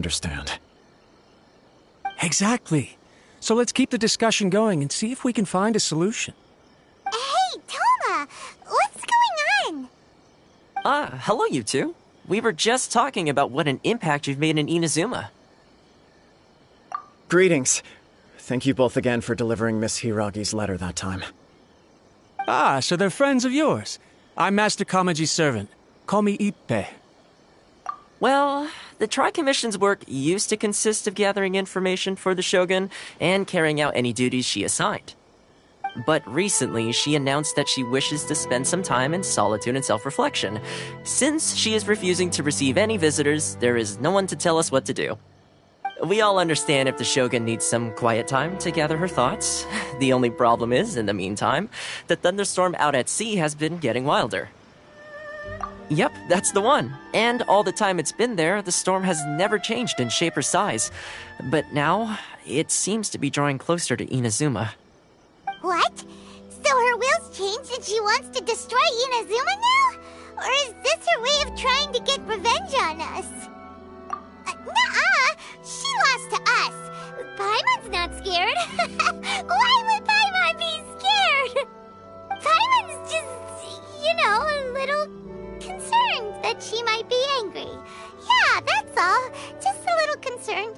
understand. Exactly. So let's keep the discussion going and see if we can find a solution. Hey, Toma! What's going on? Hello you two. We were just talking about what an impact you've made in Inazuma. Greetings. Thank you both again for delivering Miss Hiragi's letter that time. Ah, so they're friends of yours. I'm Master Kamaji's servant. Call me Ippe. Well, the Tri-Commission's work used to consist of gathering information for the Shogun and carrying out any duties she assigned. But recently, she announced that she wishes to spend some time in solitude and self-reflection. Since she is refusing to receive any visitors, there is no one to tell us what to do. We all understand if the Shogun needs some quiet time to gather her thoughts. The only problem is, in the meantime, the thunderstorm out at sea has been getting wilder. Yep, that's the one. And all the time it's been there, the storm has never changed in shape or size. But now, it seems to be drawing closer to Inazuma. What? So her will's changed and she wants to destroy Inazuma now? Or is this her way of trying to get revenge on us? Nuh-uh! She lost to us! Paimon's not scared! Why would Paimon be scared? Paimon's just, a little concerned that she might be angry. Yeah, that's all. Just a little concerned.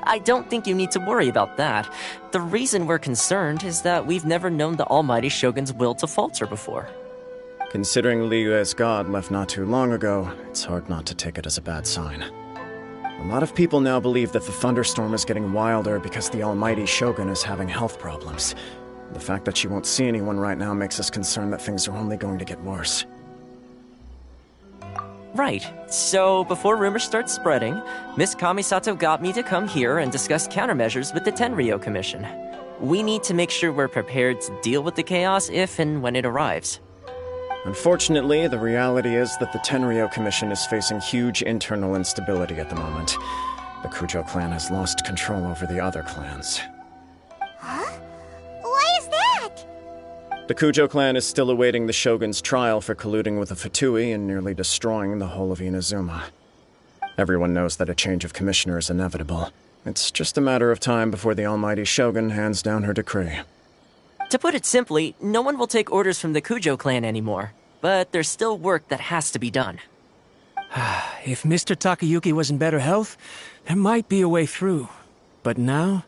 I don't think you need to worry about that. The reason we're concerned is that we've never known the Almighty Shogun's will to falter before. Considering Liyue's god left not too long ago, it's hard not to take it as a bad sign. A lot of people now believe that the thunderstorm is getting wilder because the Almighty Shogun is having health problems. The fact that she won't see anyone right now makes us concerned that things are only going to get worse. Right. So, before rumors start spreading, Miss Kamisato got me to come here and discuss countermeasures with the Tenryou Commission. We need to make sure we're prepared to deal with the chaos if and when it arrives. Unfortunately, the reality is that the Tenryou Commission is facing huge internal instability at the moment. The Kujo clan has lost control over the other clans. Huh? Why is that? The Kujo clan is still awaiting the Shogun's trial for colluding with the Fatui and nearly destroying the whole of Inazuma. Everyone knows that a change of commissioner is inevitable. It's just a matter of time before the Almighty Shogun hands down her decree. To put it simply, no one will take orders from the Kujo clan anymore. But there's still work that has to be done. If Mr. Takayuki was in better health, there might be a way through. But now?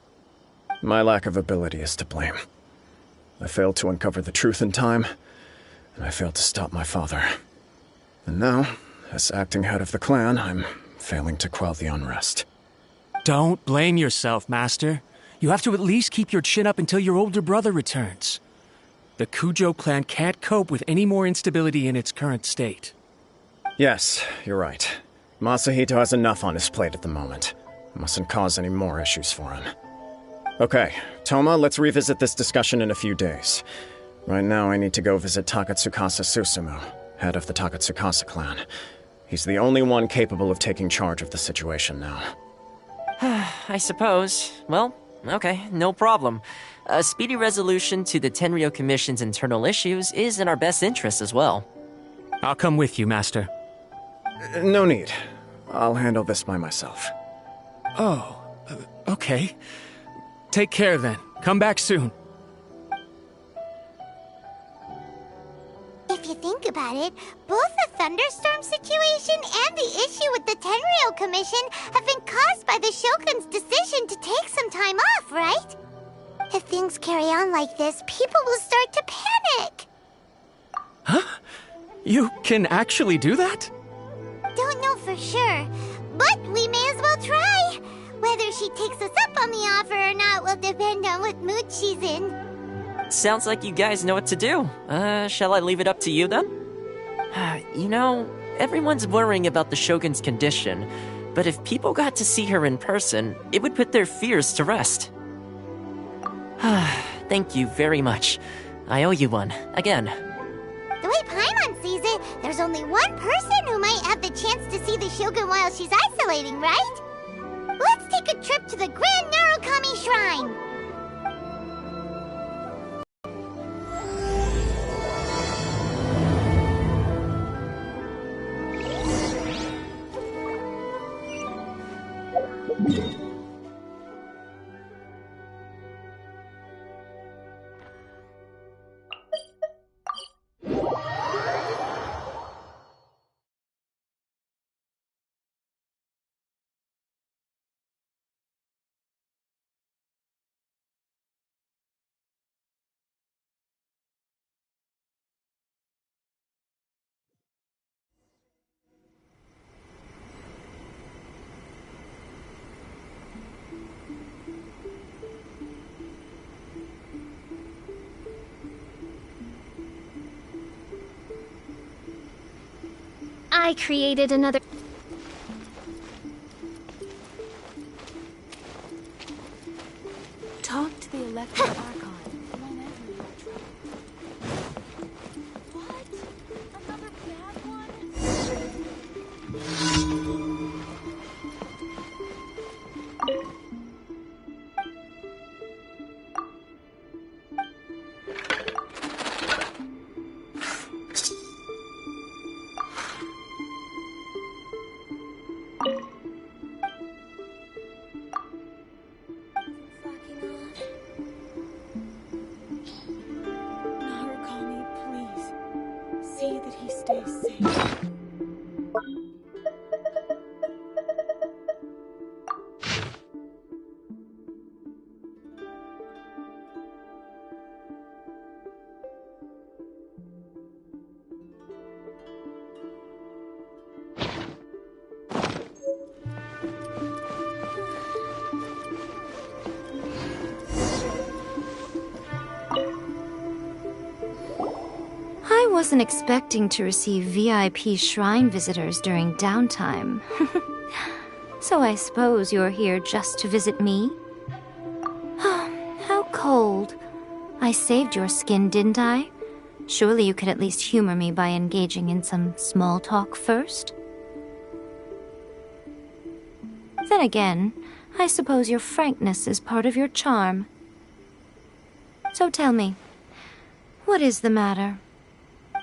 My lack of ability is to blame. I failed to uncover the truth in time, and I failed to stop my father. And now, as acting head of the clan, I'm failing to quell the unrest. Don't blame yourself, Master. You have to at least keep your chin up until your older brother returns. The Kujo clan can't cope with any more instability in its current state. Yes, you're right. Masahito has enough on his plate at the moment. Mustn't cause any more issues for him. Okay, Toma, let's revisit this discussion in a few days. Right now, I need to go visit Takatsukasa Susumu, head of the Takatsukasa clan. He's the only one capable of taking charge of the situation now. I suppose. Well, okay, no problem. A speedy resolution to the Tenryou Commission's internal issues is in our best interest as well. I'll come with you, Master. No need. I'll handle this by myself. Oh, okay. Take care then. Come back soon. If you think about it, both the thunderstorm situation and the issue with the Tenryou Commission have been caused by the Shogun's decision to take some time off, right? If things carry on like this, people will start to panic. Huh? You can actually do that? Don't know for sure, but we may as well try. Whether she takes us up on the offer or not will depend on what mood she's in. Sounds like you guys know what to do. Shall I leave it up to you then? Everyone's worrying about the Shogun's condition, but if people got to see her in person, it would put their fears to rest. Thank you very much. I owe you one, again. The way Paimon sees it, there's only one person who might have the chance to see the Shogun while she's isolating, right? Let's take a trip to the Grand Narukami Shrine! I created another... Talk to the Electro Archon whenever you're in trouble. What? Another bad one? Narukami, please. See that he stays safe. I wasn't expecting to receive VIP shrine visitors during downtime. So I suppose you're here just to visit me? How cold. I saved your skin, didn't I? Surely you could at least humor me by engaging in some small talk first? Then again, I suppose your frankness is part of your charm. So tell me, what is the matter?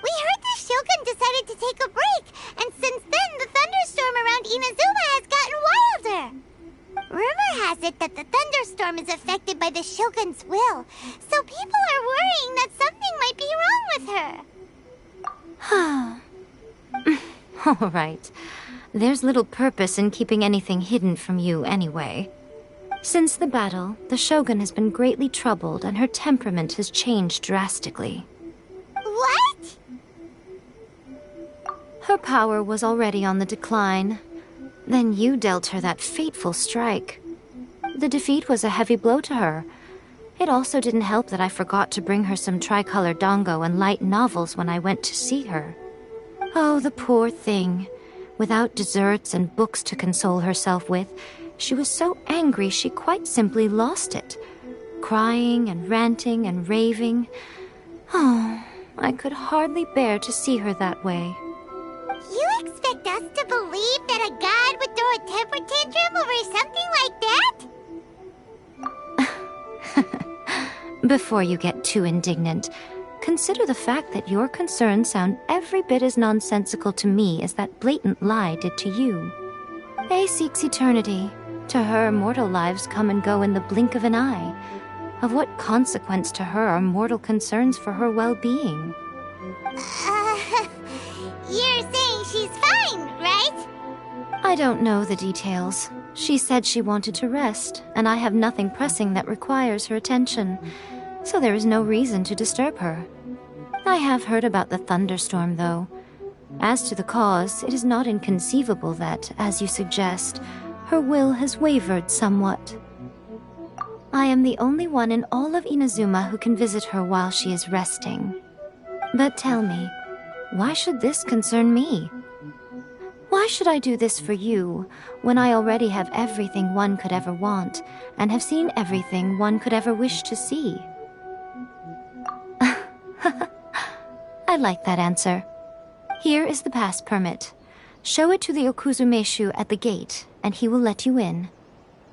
We heard the Shogun decided to take a break, and since then the thunderstorm around Inazuma has gotten wilder. Rumor has it that the thunderstorm is affected by the Shogun's will, so people are worrying that something might be wrong with her. All right. There's little purpose in keeping anything hidden from you anyway. Since the battle, the Shogun has been greatly troubled and her temperament has changed drastically. What? Her power was already on the decline. Then you dealt her that fateful strike. The defeat was a heavy blow to her. It also didn't help that I forgot to bring her some tricolor dango and light novels when I went to see her. Oh, the poor thing. Without desserts and books to console herself with, she was so angry she quite simply lost it. Crying and ranting and raving. Oh, I could hardly bear to see her that way. You expect us to believe that a god would throw a temper tantrum over something like that? Before you get too indignant, consider the fact that your concerns sound every bit as nonsensical to me as that blatant lie did to you. A seeks eternity. To her, mortal lives come and go in the blink of an eye. Of what consequence to her are mortal concerns for her well-being? You're saying she's fine, right? I don't know the details. She said she wanted to rest, and I have nothing pressing that requires her attention, so there is no reason to disturb her. I have heard about the thunderstorm, though. As to the cause, it is not inconceivable that, as you suggest, her will has wavered somewhat. I am the only one in all of Inazuma who can visit her while she is resting. But tell me, why should this concern me? Why should I do this for you, when I already have everything one could ever want, and have seen everything one could ever wish to see? I like that answer. Here is the pass permit. Show it to the Okuzumeshu at the gate, and he will let you in.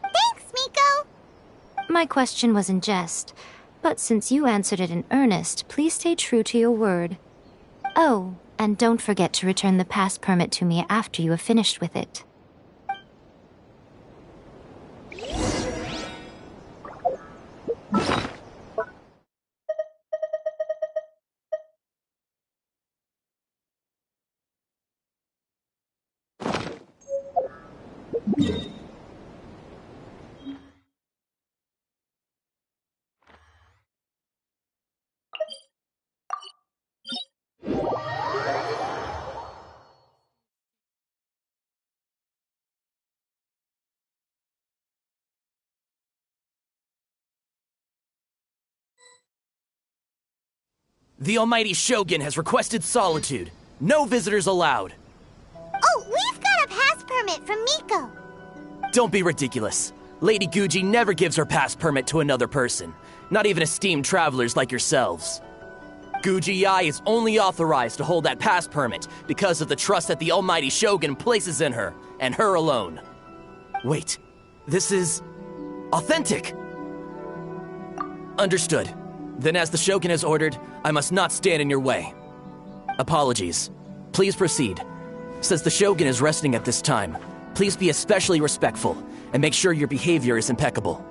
Thanks, Miko! My question was in jest, but since you answered it in earnest, please stay true to your word. Oh, and don't forget to return the pass permit to me after you have finished with it. The Almighty Shogun has requested solitude. No visitors allowed. Oh, we've got a pass permit from Miko. Don't be ridiculous. Lady Guji never gives her pass permit to another person, not even esteemed travelers like yourselves. Guji-ai is only authorized to hold that pass permit because of the trust that the Almighty Shogun places in her, and her alone. Wait, this is authentic. Understood. Then as the Shogun has ordered, I must not stand in your way. Apologies. Please proceed. Since the Shogun is resting at this time, please be especially respectful and make sure your behavior is impeccable.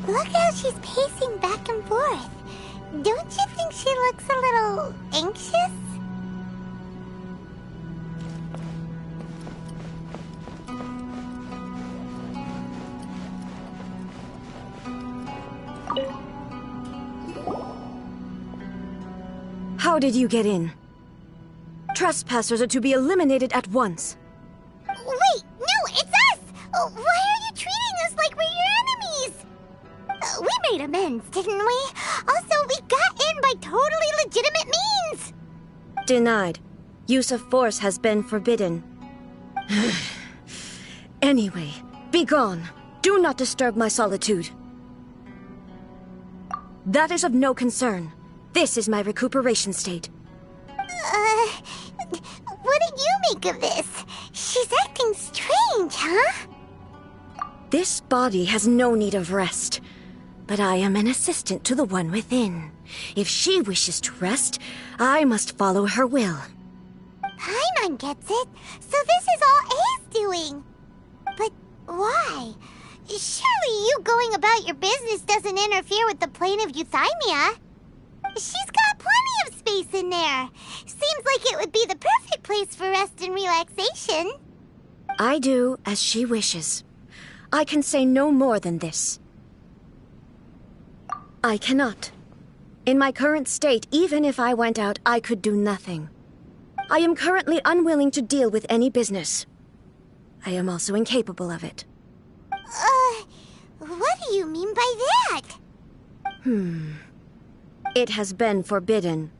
Look how she's pacing back and forth. Don't you think she looks a little anxious? How did you get in? Trespassers are to be eliminated at once. Wait, no, it's us! Why are you treating us like we're your enemies? We made amends, didn't we? Also, we got in by totally legitimate means! Denied. Use of force has been forbidden. Anyway, be gone. Do not disturb my solitude. That is of no concern. This is my recuperation state. What do you make of this? She's acting strange, huh? This body has no need of rest. But I am an assistant to the one within. If she wishes to rest, I must follow her will. Paimon gets it, so this is all A's doing. But why? Surely you going about your business doesn't interfere with the plane of Euthymia. She's got plenty of space in there. Seems like it would be the perfect place for rest and relaxation. I do as she wishes. I can say no more than this. I cannot. In my current state, even if I went out, I could do nothing. I am currently unwilling to deal with any business. I am also incapable of it. What do you mean by that? It has been forbidden.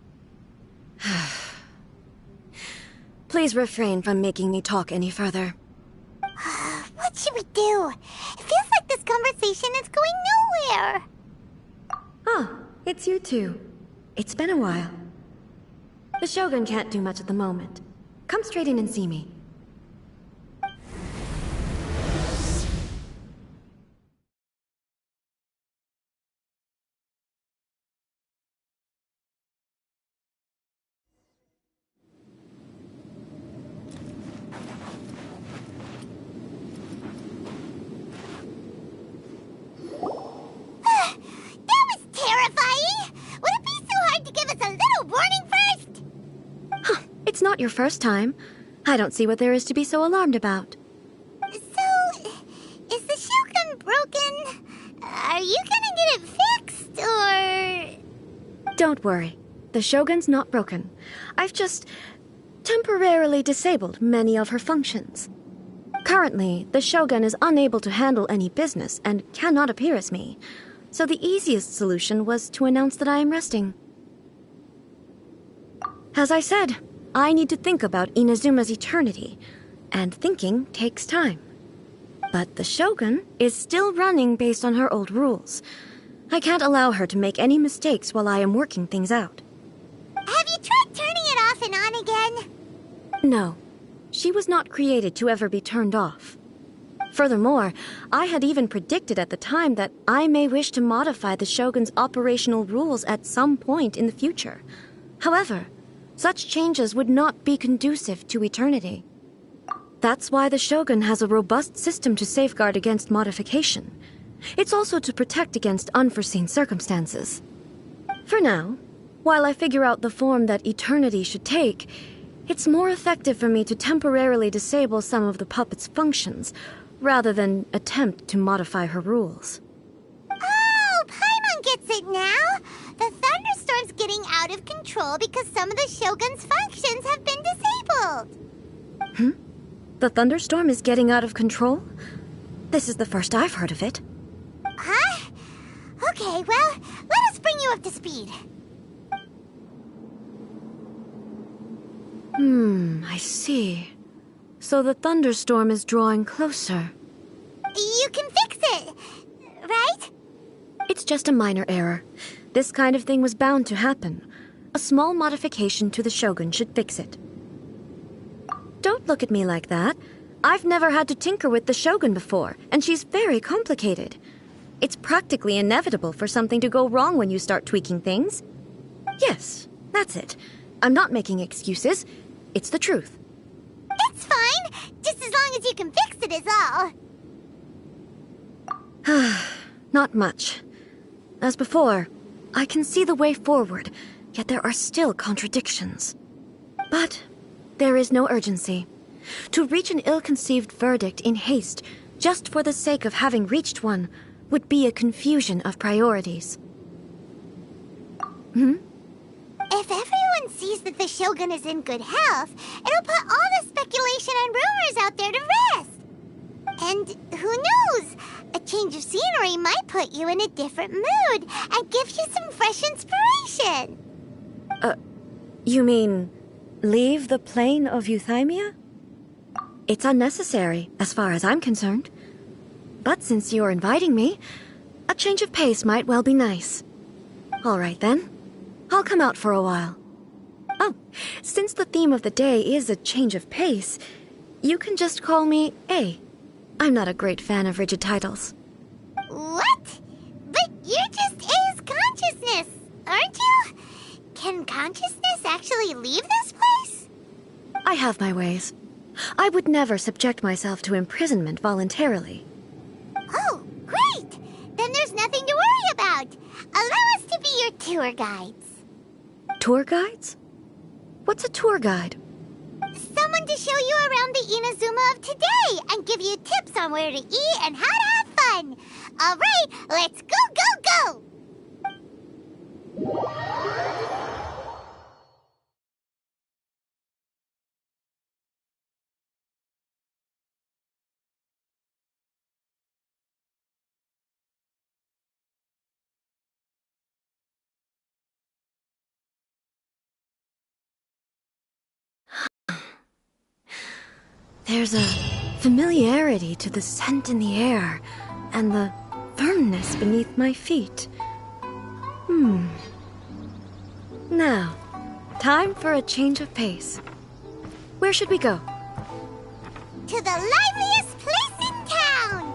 Please refrain from making me talk any further. What should we do? It feels like this conversation is going nowhere. Ah, it's you two. It's been a while. The Shogun can't do much at the moment. Come straight in and see me. It's not your first time. I don't see what there is to be so alarmed about. So, is the Shogun broken? Are you gonna get it fixed, or...? Don't worry. The Shogun's not broken. I've just temporarily disabled many of her functions. Currently, the Shogun is unable to handle any business and cannot appear as me. So the easiest solution was to announce that I am resting. As I said, I need to think about Inazuma's eternity, and thinking takes time. But the Shogun is still running based on her old rules. I can't allow her to make any mistakes while I am working things out. Have you tried turning it off and on again? No. She was not created to ever be turned off. Furthermore, I had even predicted at the time that I may wish to modify the Shogun's operational rules at some point in the future. However, Such changes would not be conducive to eternity. That's why the Shogun has a robust system to safeguard against modification. It's also to protect against unforeseen circumstances. For now, while I figure out the form that eternity should take, it's more effective for me to temporarily disable some of the puppet's functions, rather than attempt to modify her rules. Oh, Paimon gets it now! The thunderstorm's getting out of control because some of the Shogun's functions have been disabled. The thunderstorm is getting out of control? This is the first I've heard of it. Huh? Okay, well, let us bring you up to speed. I see. So the thunderstorm is drawing closer. You can fix it, right? It's just a minor error. This kind of thing was bound to happen. A small modification to the Shogun should fix it. Don't look at me like that. I've never had to tinker with the Shogun before, and she's very complicated. It's practically inevitable for something to go wrong when you start tweaking things. Yes, that's it. I'm not making excuses. It's the truth. It's fine, just as long as you can fix it is all. Not much. As before, I can see the way forward, yet there are still contradictions. But there is no urgency. To reach an ill-conceived verdict in haste, just for the sake of having reached one, would be a confusion of priorities. If everyone sees that the Shogun is in good health, it'll put all the speculation and rumors out there to rest. And who knows? A change of scenery might put you in a different mood and give you some fresh inspiration. You mean, leave the plane of euthymia? It's unnecessary, as far as I'm concerned. But since you're inviting me, a change of pace might well be nice. All right, then. I'll come out for a while. Oh, since the theme of the day is a change of pace, you can just call me A. I'm not a great fan of rigid titles. What? But you're just A's consciousness, aren't you? Can consciousness actually leave this place? I have my ways. I would never subject myself to imprisonment voluntarily. Oh, great! Then there's nothing to worry about. Allow us to be your tour guides. Tour guides? What's a tour guide? Someone to show you around the Inazuma of today and give you tips on where to eat and how to have fun. All right, let's go, go, go! There's a familiarity to the scent in the air and the firmness beneath my feet. Now, time for a change of pace. Where should we go? To the liveliest place in town!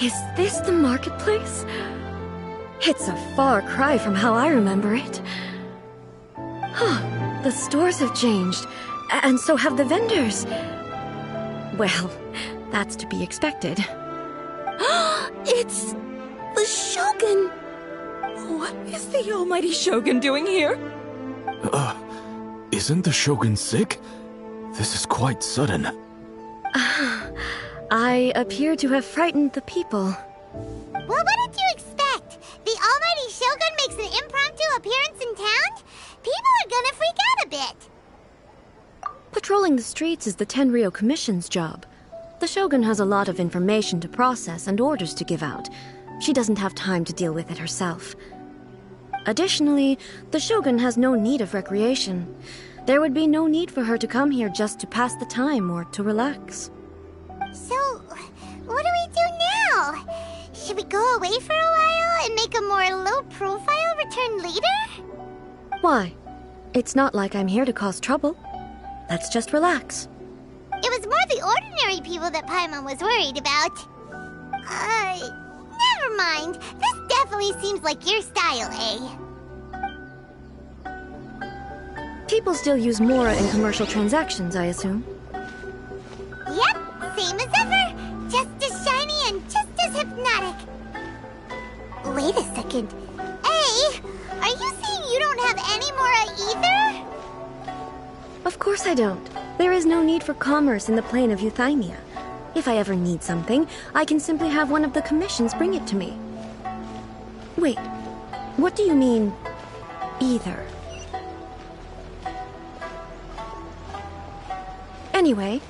Is this the marketplace? It's a far cry from how I remember it. The stores have changed, and so have the vendors. Well, that's to be expected. It's the Shogun! What is the almighty Shogun doing here? Isn't the Shogun sick? This is quite sudden. I appear to have frightened the people. Well, what did you expect? The almighty Shogun makes an impromptu appearance in town? People are gonna freak out a bit. Patrolling the streets is the Tenryou Commission's job. The Shogun has a lot of information to process and orders to give out. She doesn't have time to deal with it herself. Additionally, the Shogun has no need of recreation. There would be no need for her to come here just to pass the time or to relax. So, what do we do now? Should we go away for a while and make a more low-profile return later? Why? It's not like I'm here to cause trouble. Let's just relax. It was more the ordinary people that Paimon was worried about. Never mind. This definitely seems like your style, eh? People still use Mora in commercial transactions, I assume. Yep, same as ever. Just as shiny and just as hypnotic. Wait a second. Hey, are you saying you don't have any Mora either? Of course I don't. There is no need for commerce in the plane of Euthymia. If I ever need something, I can simply have one of the commissions bring it to me. Wait, what do you mean, either? Anyway,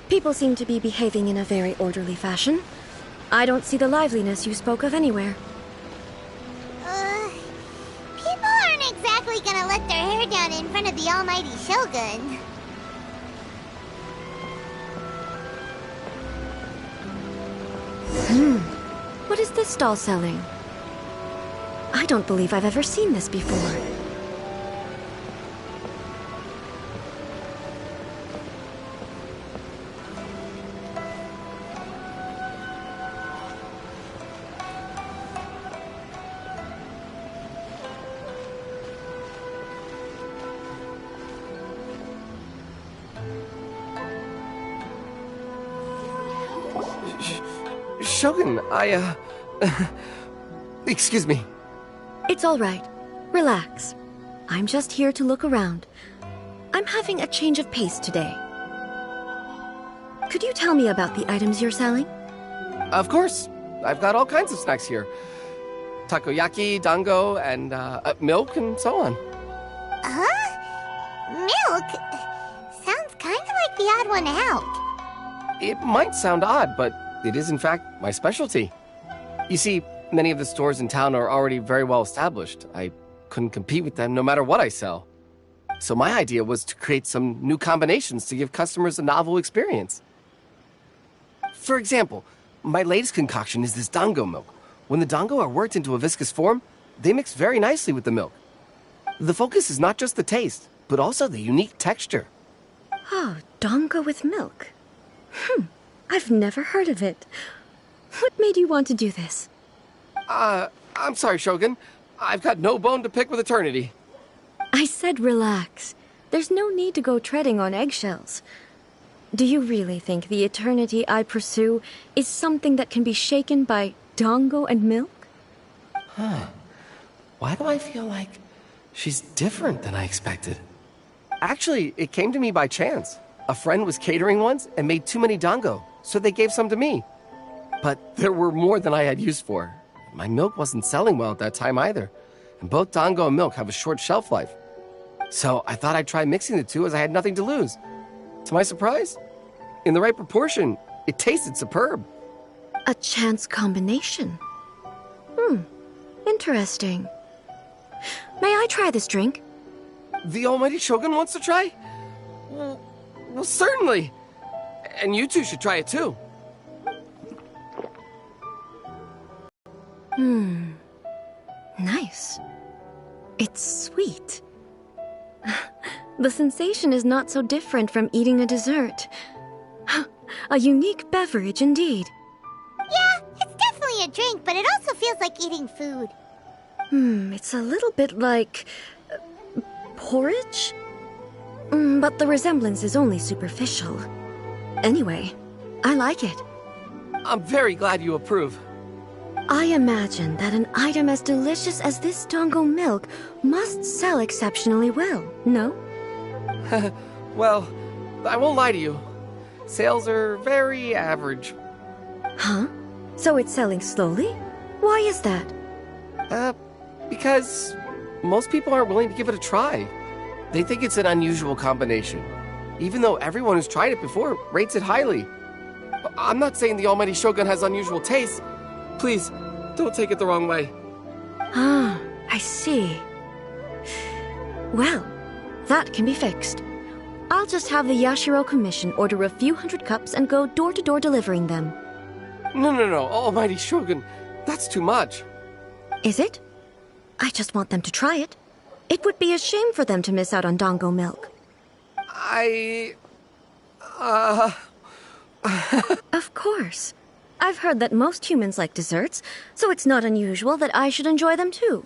people seem to be behaving in a very orderly fashion. I don't see the liveliness you spoke of anywhere. People aren't exactly gonna let their hair down in front of the almighty Shogun. What is this stall selling? I don't believe I've ever seen this before. Shogun, excuse me. It's all right. Relax. I'm just here to look around. I'm having a change of pace today. Could you tell me about the items you're selling? Of course. I've got all kinds of snacks here. Takoyaki, dango, and milk, and so on. Huh? Milk? Sounds kind of like the odd one out. It might sound odd, but it is in fact my specialty. You see, many of the stores in town are already very well established. I couldn't compete with them no matter what I sell. So my idea was to create some new combinations to give customers a novel experience. For example, my latest concoction is this dango milk. When the dango are worked into a viscous form, they mix very nicely with the milk. The focus is not just the taste, but also the unique texture. Oh, dango with milk. I've never heard of it. What made you want to do this? I'm sorry, Shogun. I've got no bone to pick with eternity. I said relax. There's no need to go treading on eggshells. Do you really think the eternity I pursue is something that can be shaken by dango and milk? Why do I feel like she's different than I expected? Actually, it came to me by chance. A friend was catering once and made too many dango, so they gave some to me. But there were more than I had use for. My milk wasn't selling well at that time either, and both dango and milk have a short shelf life. So I thought I'd try mixing the two as I had nothing to lose. To my surprise, in the right proportion, it tasted superb. A chance combination. Interesting. May I try this drink? The almighty Shogun wants to try? Well, certainly. And you two should try it too. Nice. It's sweet. The sensation is not so different from eating a dessert. A unique beverage indeed. Yeah, it's definitely a drink, but it also feels like eating food. It's a little bit like porridge? But the resemblance is only superficial. Anyway, I like it. I'm very glad you approve. I imagine that an item as delicious as this dango milk must sell exceptionally well, no? Well, I won't lie to you. Sales are very average. Huh? So it's selling slowly? Why is that? Because most people aren't willing to give it a try. They think it's an unusual combination, even though everyone who's tried it before rates it highly. I'm not saying the almighty Shogun has unusual taste. Please, don't take it the wrong way. Ah, I see. Well, that can be fixed. I'll just have the Yashiro Commission order a few hundred cups and go door-to-door delivering them. No, almighty Shogun, that's too much. Is it? I just want them to try it. It would be a shame for them to miss out on Dango milk. Of course. I've heard that most humans like desserts, so it's not unusual that I should enjoy them too.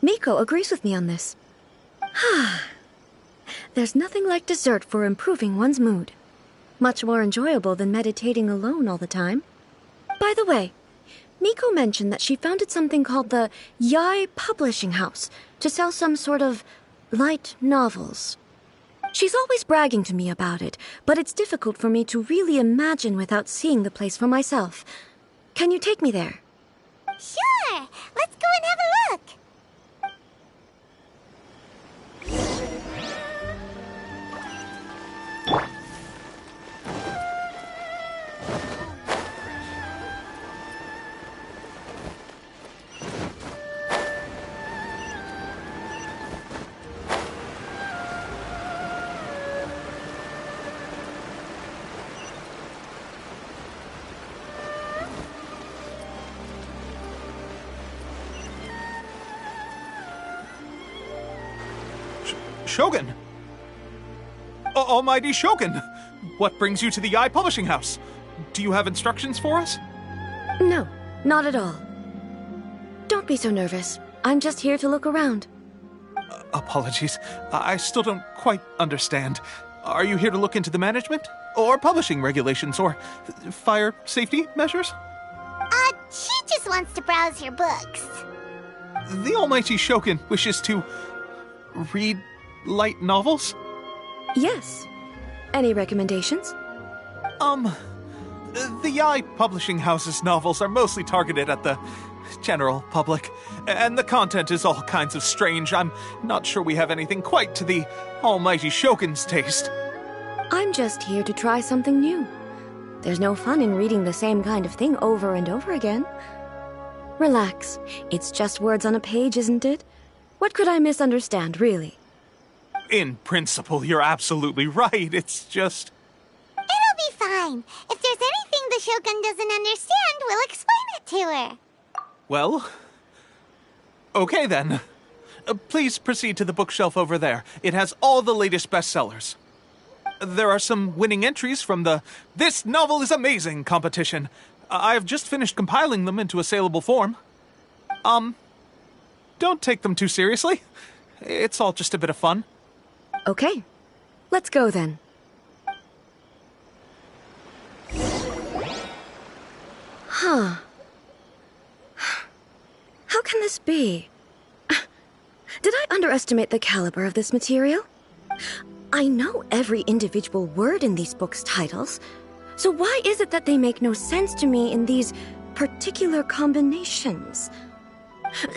Miko agrees with me on this. There's nothing like dessert for improving one's mood. Much more enjoyable than meditating alone all the time. By the way, Miko mentioned that she founded something called the Yae Publishing House to sell some sort of light novels. She's always bragging to me about it, but it's difficult for me to really imagine without seeing the place for myself. Can you take me there? Sure! Let's go and have a look! Shogun! Almighty Shogun! What brings you to the Yae Publishing House? Do you have instructions for us? No, not at all. Don't be so nervous. I'm just here to look around. Apologies. I still don't quite understand. Are you here to look into the management? Or publishing regulations? Or fire safety measures? She just wants to browse your books. The Almighty Shogun wishes to read light novels? Yes. Any recommendations? The Yae Publishing House's novels are mostly targeted at the general public, and the content is all kinds of strange. I'm not sure we have anything quite to the Almighty Shogun's taste. I'm just here to try something new. There's no fun in reading the same kind of thing over and over again. Relax. It's just words on a page, isn't it? What could I misunderstand, really? In principle, you're absolutely right. It's just... It'll be fine. If there's anything the Shogun doesn't understand, we'll explain it to her. Well... okay then. Please proceed to the bookshelf over there. It has all the latest bestsellers. There are some winning entries from the This Novel is Amazing competition. I've just finished compiling them into a saleable form. Don't take them too seriously. It's all just a bit of fun. Okay. Let's go then. Huh. How can this be? Did I underestimate the caliber of this material? I know every individual word in these books' titles, so why is it that they make no sense to me in these particular combinations?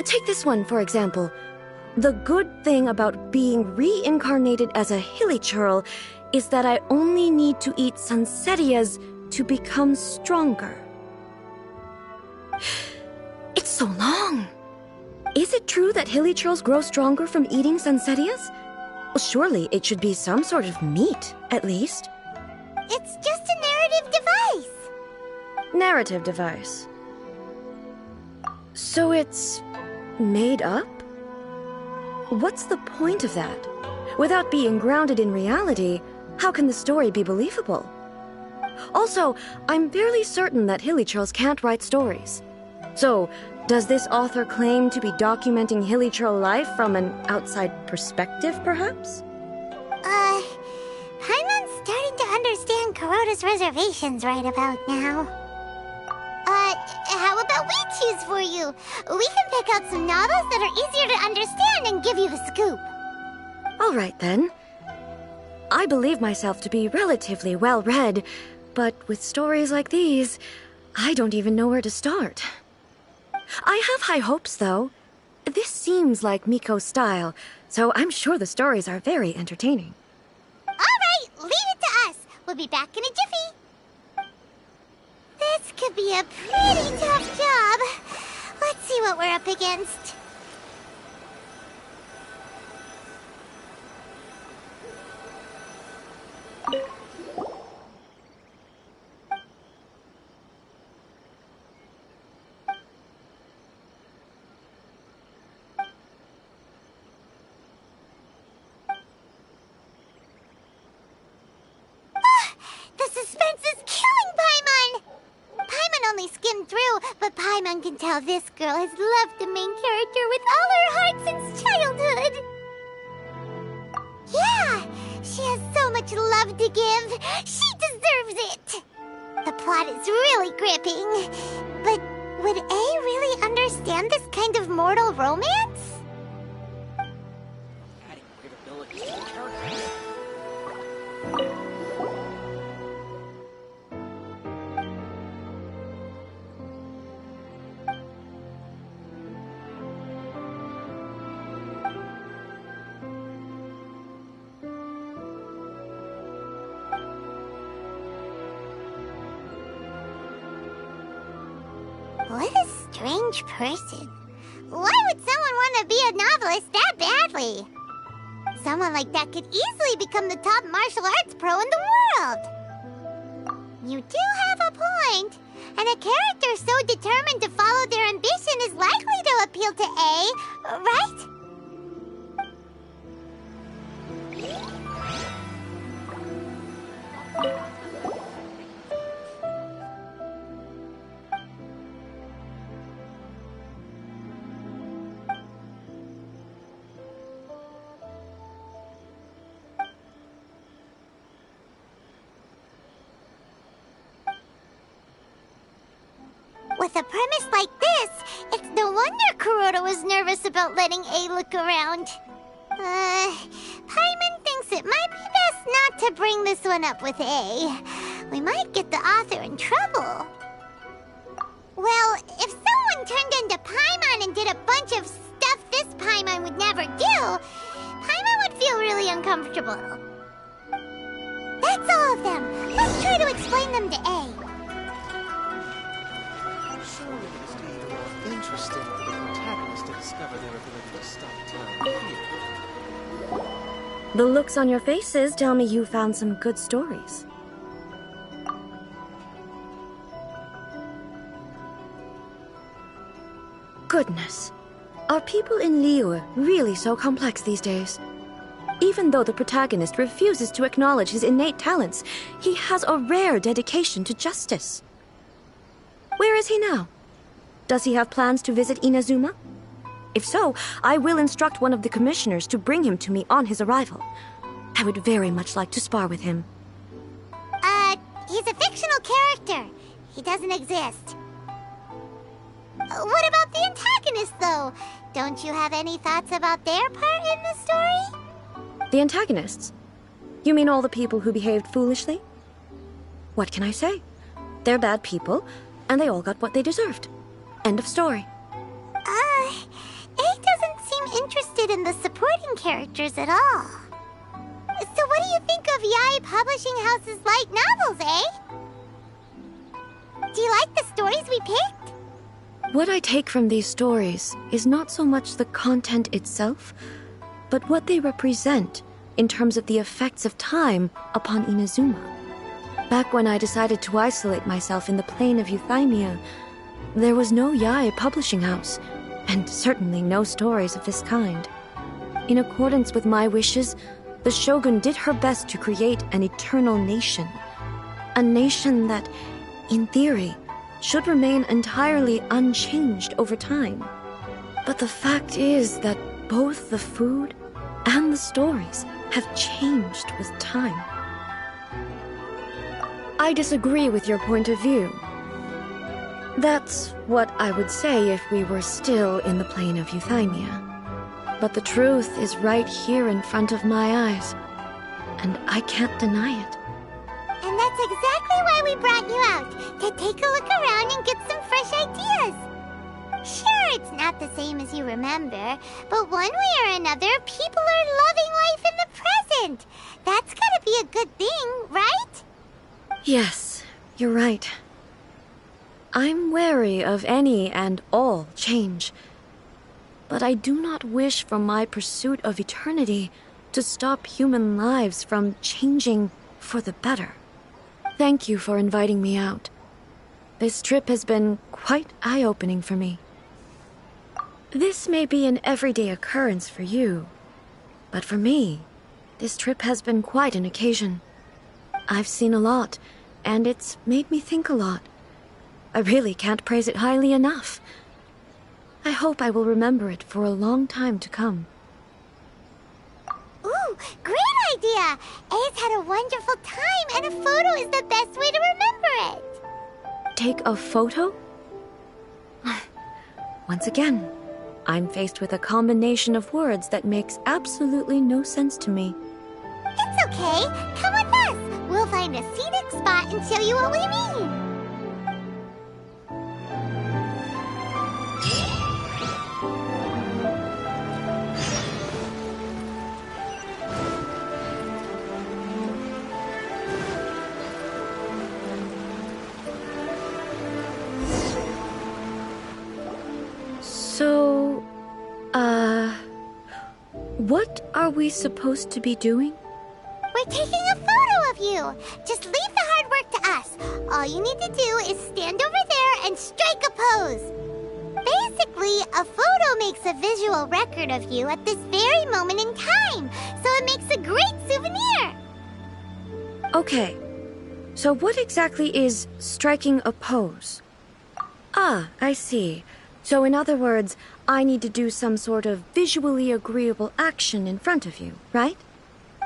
Take this one, for example. The good thing about being reincarnated as a hilly churl is that I only need to eat Sansetias to become stronger. It's so long. Is it true that hilly churls grow stronger from eating Sansetias? Well, surely it should be some sort of meat, at least. It's just a narrative device. Narrative device. So it's made up? What's the point of that? Without being grounded in reality, how can the story be believable? Also, I'm fairly certain that hilly churls can't write stories. So, does this author claim to be documenting hilly churl life from an outside perspective, perhaps? Paimon's starting to understand Kuroda's reservations right about now. How about we choose for you? We can pick out some novels that are easier to understand and give you the scoop. All right, then. I believe myself to be relatively well-read, but with stories like these, I don't even know where to start. I have high hopes, though. This seems like Miko's style, so I'm sure the stories are very entertaining. All right, leave it to us. We'll be back in a jiffy. This could be a pretty tough job. Let's see what we're up against. But Paimon can tell this girl has loved the main character with all her heart since childhood. Yeah, she has so much love to give. She deserves it. The plot is really gripping. But would A really understand this kind of mortal romance? Adding readability to the characters. What a strange person. Why would someone want to be a novelist that badly? Someone like that could easily become the top martial arts pro in the world. You do have a point. And a character so determined to follow their ambition is likely to appeal to A, right? With a premise like this, it's no wonder Kuroda was nervous about letting A look around. Paimon thinks it might be best not to bring this one up with A. We might get the author in trouble. Well, if someone turned into Paimon and did a bunch of stuff this Paimon would never do, Paimon would feel really uncomfortable. That's all of them. Let's try to explain them to A. Surely it is even more interesting for the protagonist to discover their ability to stop time here. The looks on your faces tell me you found some good stories. Goodness. Are people in Liyue really so complex these days? Even though the protagonist refuses to acknowledge his innate talents, he has a rare dedication to justice. Where is he now? Does he have plans to visit Inazuma? If so, I will instruct one of the commissioners to bring him to me on his arrival. I would very much like to spar with him. He's a fictional character. He doesn't exist. What about the antagonist, though? Don't you have any thoughts about their part in the story? The antagonists? You mean all the people who behaved foolishly? What can I say? They're bad people, and they all got what they deserved. End of story. A doesn't seem interested in the supporting characters at all. So what do you think of Yae Publishing House's light novels, eh? Do you like the stories we picked? What I take from these stories is not so much the content itself, but what they represent in terms of the effects of time upon Inazuma. Back when I decided to isolate myself in the plane of Euthymia, there was no Yae Publishing House, and certainly no stories of this kind. In accordance with my wishes, the Shogun did her best to create an eternal nation. A nation that, in theory, should remain entirely unchanged over time. But the fact is that both the food and the stories have changed with time. I disagree with your point of view. That's what I would say if we were still in the plane of Euthymia. But the truth is right here in front of my eyes. and I can't deny it. And that's exactly why we brought you out, to take a look around and get some fresh ideas. Sure, it's not the same as you remember, but one way or another, people are loving life in the present. That's gotta be a good thing, right? Yes, you're right. I'm wary of any and all change. But I do not wish for my pursuit of eternity to stop human lives from changing for the better. Thank you for inviting me out. This trip has been quite eye-opening for me. This may be an everyday occurrence for you, but for me, this trip has been quite an occasion. I've seen a lot, and it's made me think a lot. I really can't praise it highly enough. I hope I will remember it for a long time to come. Ooh, great idea! A's had a wonderful time, and a photo is the best way to remember it. Take a photo? Once again, I'm faced with a combination of words that makes absolutely no sense to me. It's okay. Come with us. We'll find a scenic spot and show you what we mean. So, what are we supposed to be doing? We're taking a photo of you. Just leave the hard work to us. All you need to do is stand over there and strike a pose. Basically, a photo makes a visual record of you at this very moment in time, so it makes a great souvenir. Okay, so what exactly is striking a pose? Ah, I see. So in other words, I need to do some sort of visually agreeable action in front of you, right?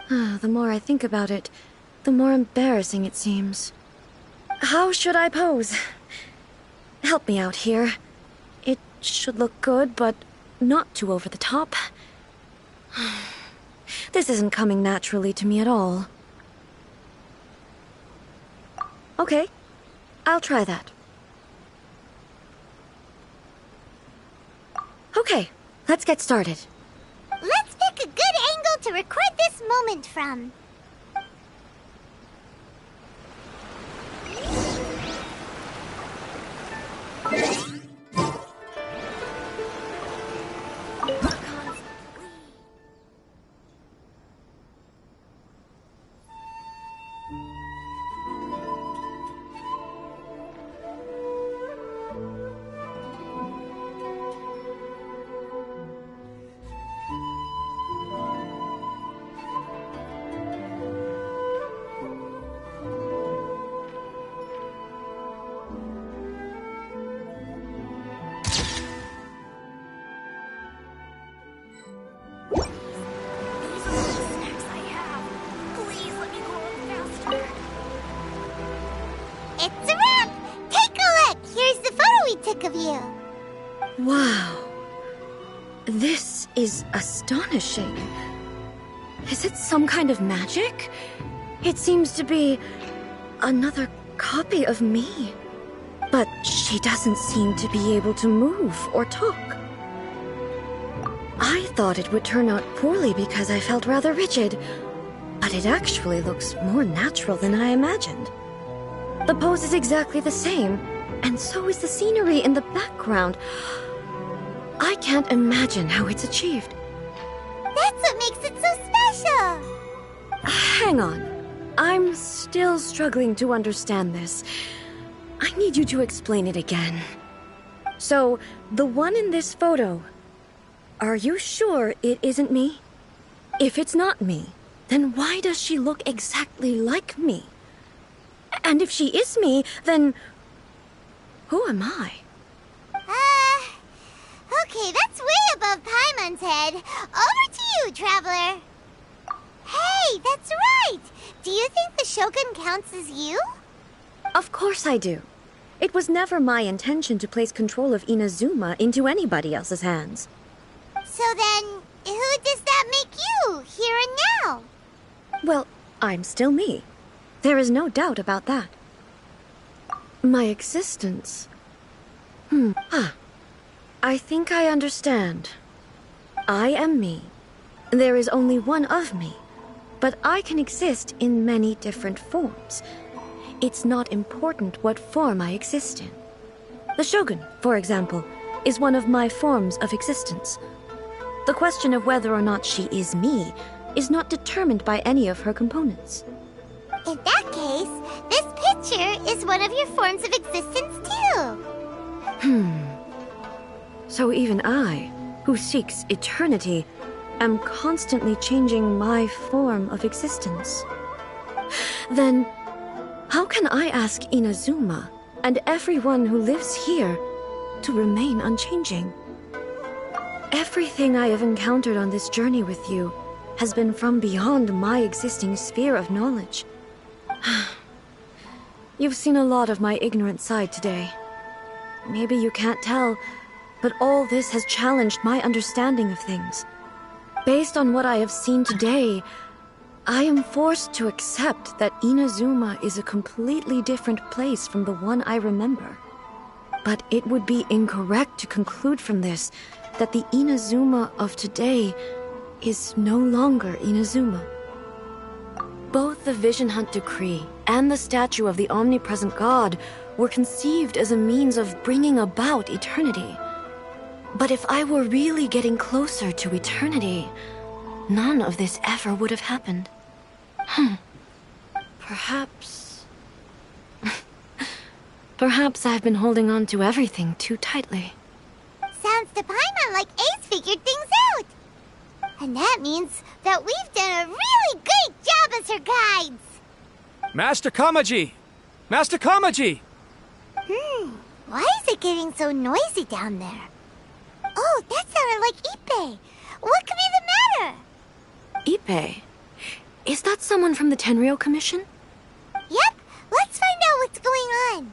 The more I think about it, the more embarrassing it seems. How should I pose? Help me out here. It should look good, but not too over the top. This isn't coming naturally to me at all. Okay, I'll try that. Okay, let's get started. Let's pick a good angle to record this moment from. It's a wrap! Take a look! Here's the photo we took of you. Wow. This is astonishing. Is it some kind of magic? It seems to be another copy of me. But she doesn't seem to be able to move or talk. I thought it would turn out poorly because I felt rather rigid, but it actually looks more natural than I imagined. The pose is exactly the same, and so is the scenery in the background. I can't imagine how it's achieved. That's what makes it so special! Hang on. I'm still struggling to understand this. I need you to explain it again. So, the one in this photo, are you sure it isn't me? If it's not me, then why does she look exactly like me? And if she is me, then who am I? Okay, that's way above Paimon's head. Over to you, Traveler. Hey, that's right! Do you think the Shogun counts as you? Of course I do. It was never my intention to place control of Inazuma into anybody else's hands. So then, who does that make you, here and now? Well, I'm still me. There is no doubt about that. My existence. I think I understand. I am me. There is only one of me, but I can exist in many different forms. It's not important what form I exist in. The Shogun, for example, is one of my forms of existence. The question of whether or not she is me is not determined by any of her components. In that case, this picture is one of your forms of existence too. So even I, who seeks eternity, am constantly changing my form of existence. Then, how can I ask Inazuma and everyone who lives here to remain unchanging? Everything I have encountered on this journey with you has been from beyond my existing sphere of knowledge. You've seen a lot of my ignorant side today. Maybe you can't tell, but all this has challenged my understanding of things. Based on what I have seen today, I am forced to accept that Inazuma is a completely different place from the one I remember. But it would be incorrect to conclude from this that the Inazuma of today is no longer Inazuma. Both the Vision Hunt Decree and the statue of the omnipresent God were conceived as a means of bringing about eternity. But if I were really getting closer to eternity, none of this ever would have happened. Perhaps... Perhaps I've been holding on to everything too tightly. Sounds to Paimon like Ace figured things out. And that means that we've done a really great job as her guides. Master Kamaji! Master Kamaji! Why is it getting so noisy down there? Oh, that sounded like Ippei. What could be the matter? Ippei? Is that someone from the Tenryou Commission? Yep, let's find out what's going on.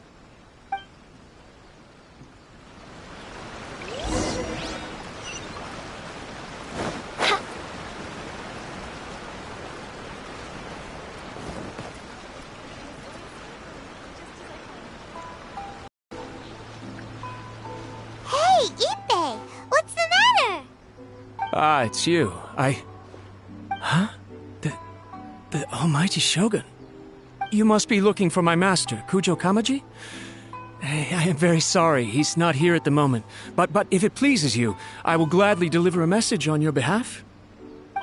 Hey, Ippei, what's the matter? Ah, it's you. Huh? The almighty Shogun. You must be looking for my master, Kujo Kamaji? I am very sorry, he's not here at the moment. But if it pleases you, I will gladly deliver a message on your behalf.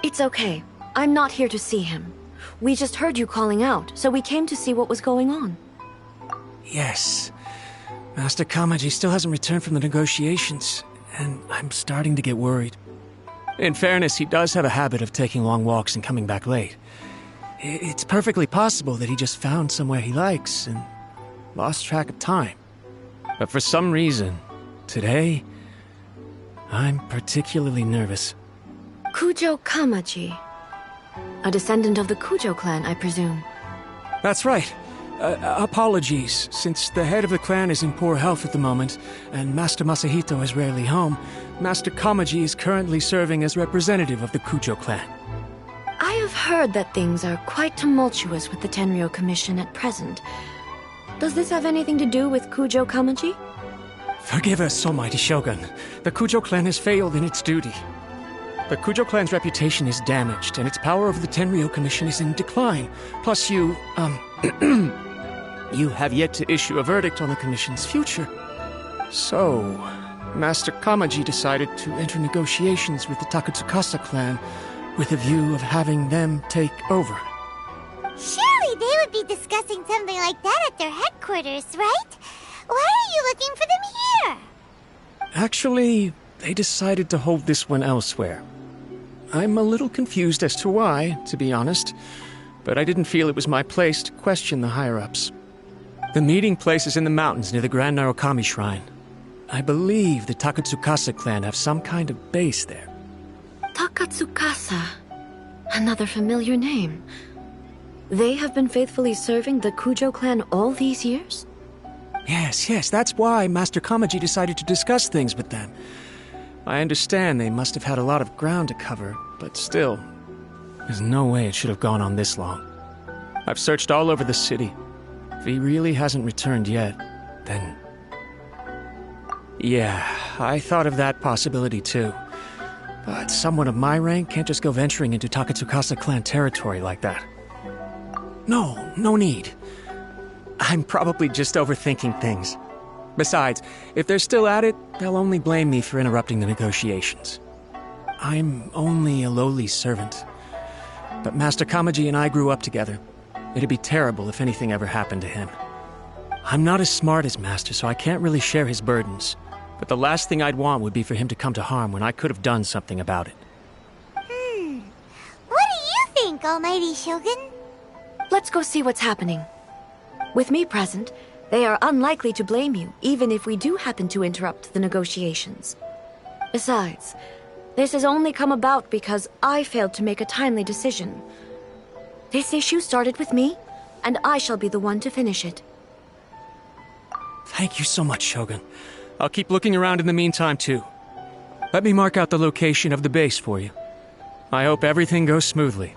It's okay. I'm not here to see him. We just heard you calling out, so we came to see what was going on. Yes. Master Kamaji still hasn't returned from the negotiations, and I'm starting to get worried. In fairness, he does have a habit of taking long walks and coming back late. It's perfectly possible that he just found somewhere he likes and lost track of time. But for some reason, today, I'm particularly nervous. Kujo Kamaji. A descendant of the Kujo clan, I presume. That's right. Apologies, since the head of the clan is in poor health at the moment, and Master Masahito is rarely home, Master Kamaji is currently serving as representative of the Kujo clan. I have heard that things are quite tumultuous with the Tenryou Commission at present. Does this have anything to do with Kujo Kamaji? Forgive us, almighty Shogun. The Kujo clan has failed in its duty. The Kujo clan's reputation is damaged, and its power over the Tenryou Commission is in decline. Plus you have yet to issue a verdict on the Commission's future. So, Master Kamaji decided to enter negotiations with the Takatsukasa clan with a view of having them take over. Surely they would be discussing something like that at their headquarters, right? Why are you looking for them here? Actually, they decided to hold this one elsewhere. I'm a little confused as to why, to be honest, but I didn't feel it was my place to question the higher-ups. The meeting place is in the mountains near the Grand Narukami Shrine. I believe the Takatsukasa clan have some kind of base there. Takatsukasa. Another familiar name. They have been faithfully serving the Kujo clan all these years? Yes, that's why Master Kamaji decided to discuss things with them. I understand they must have had a lot of ground to cover, but still, there's no way it should have gone on this long. I've searched all over the city. If he really hasn't returned yet, then... Yeah, I thought of that possibility too. But someone of my rank can't just go venturing into Takatsukasa clan territory like that. No need. I'm probably just overthinking things. Besides, if they're still at it, they'll only blame me for interrupting the negotiations. I'm only a lowly servant. But Master Kamaji and I grew up together. It'd be terrible if anything ever happened to him. I'm not as smart as Master, so I can't really share his burdens. But the last thing I'd want would be for him to come to harm when I could have done something about it. What do you think, Almighty Shogun? Let's go see what's happening. With me present, they are unlikely to blame you, even if we do happen to interrupt the negotiations. Besides, this has only come about because I failed to make a timely decision. This issue started with me, and I shall be the one to finish it. Thank you so much, Shogun. I'll keep looking around in the meantime, too. Let me mark out the location of the base for you. I hope everything goes smoothly.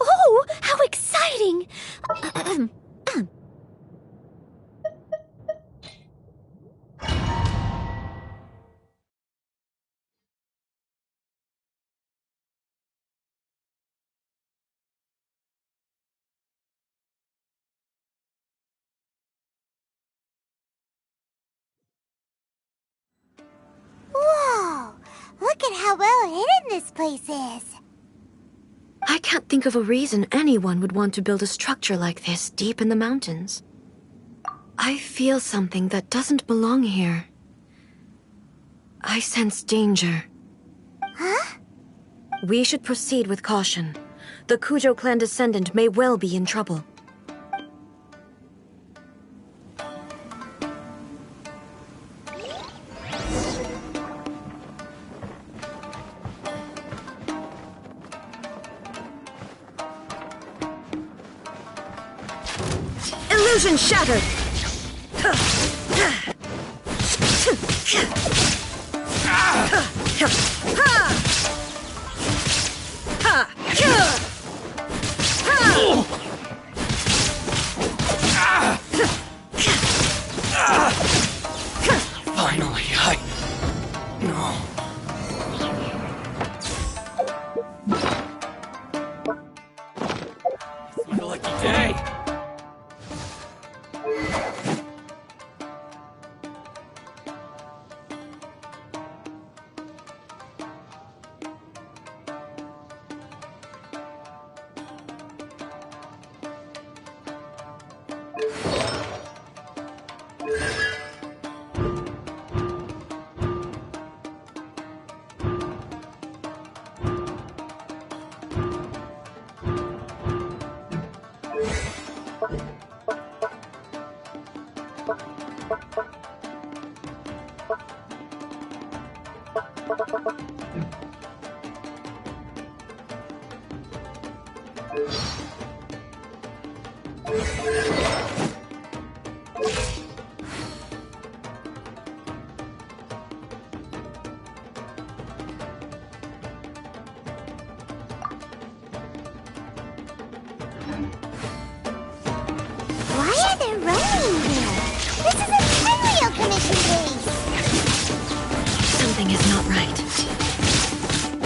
Oh, how exciting! Whoa! Look at how well hidden this place is. I can't think of a reason anyone would want to build a structure like this deep in the mountains. I feel something that doesn't belong here. I sense danger. Huh? We should proceed with caution. The Kujo clan descendant may well be in trouble. Illusion shattered! Finally, No. It's my lucky day. Why are there Ronin here? This is a Tenryou Commission base! Something is not right.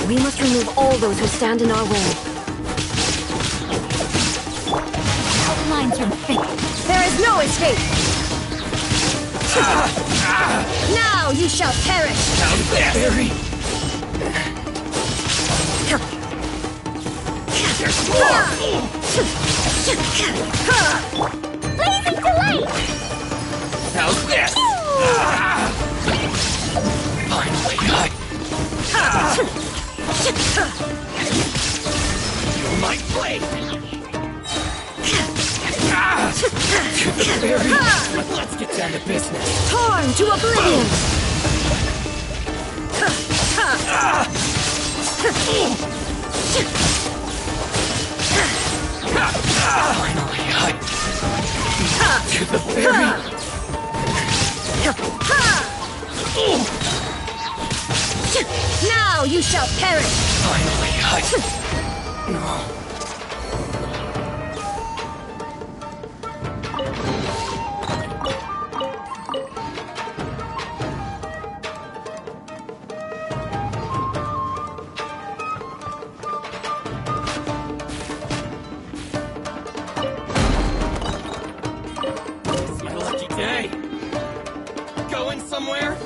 We must remove all those who stand in our way. Outlines your fate. There is no escape! Now you shall perish! Very. Blazing delight! How's this? Finally, Feel my blade! Very. Let's get down to business. Torn to oblivion! Finally, to the very. Now you shall perish! Finally, It's my lucky day. Going somewhere?